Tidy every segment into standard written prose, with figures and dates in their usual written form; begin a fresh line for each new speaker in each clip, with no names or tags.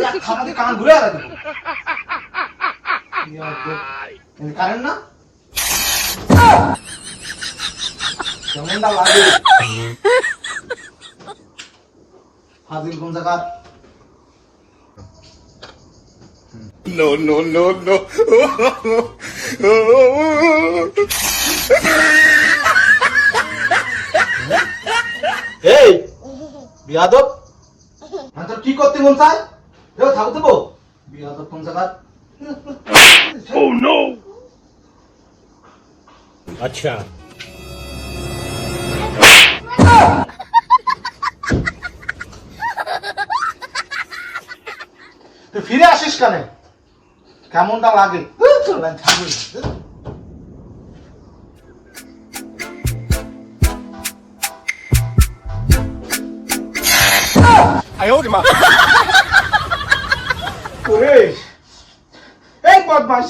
এক থামাতে কান ঘুরে আর দেব কারেন্ট না কেমনটা লাগে হাজির কোন জায়গা
No, no, no, no.
এই বিয়াদব আমি তোর কি করতে মন চায় এও থাকতে দেবো বিয়াদব কোন জায়গা
Oh no. अच्छा
তুই ফিরে আসিস কেন কেমনটা লাগে চলেন থাকবে
I owed him up.
ওরে এই বদমাস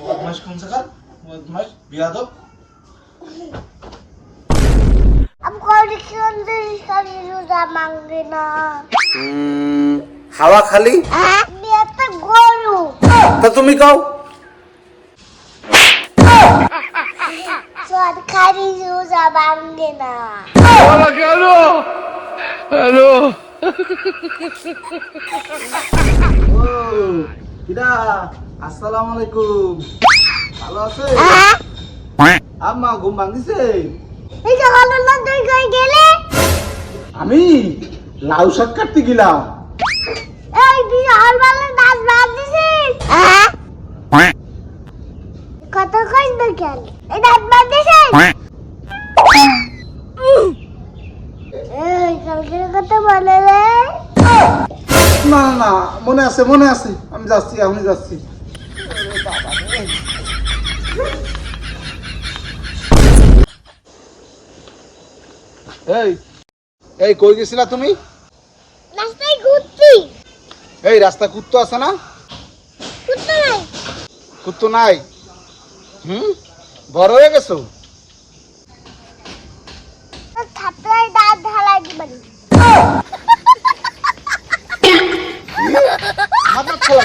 বদমাস কোন জায়গা বদমাস বিয়াদব
हमको रिक्शा रोजा मांगे ना
হাওয়া খালি
मैं तो गोरू
তা তুমি কও
सरकारी रोजा मांगे ना
Hello.
ও কিডা আসসালামু আলাইকুম ভালো আছে আম্মা ঘুম ভাঙিছে
এই যে হলো না তুই কই গেলে
আমি লাউ শাক কাটতে গেলাম
এই তুই হলবালে নাচ বাদ দিছিস কত কইস বেকেল এই নাচ বাদ দিছিস এই কালকের কথা বলে রে
না না মনে আছে আমি যাচ্ছি এখনই যাচ্ছি এই এই কই গেছিলা তুমি
রাস্তায় ঘুরছি
এই রাস্তা কুত্তো আছে না
কুত্তা নাই
কুত্তো নাই বড় হয়ে গেছো
ছাত্রাই দাঁত ঢালাই দিবেন
মাথা খোলা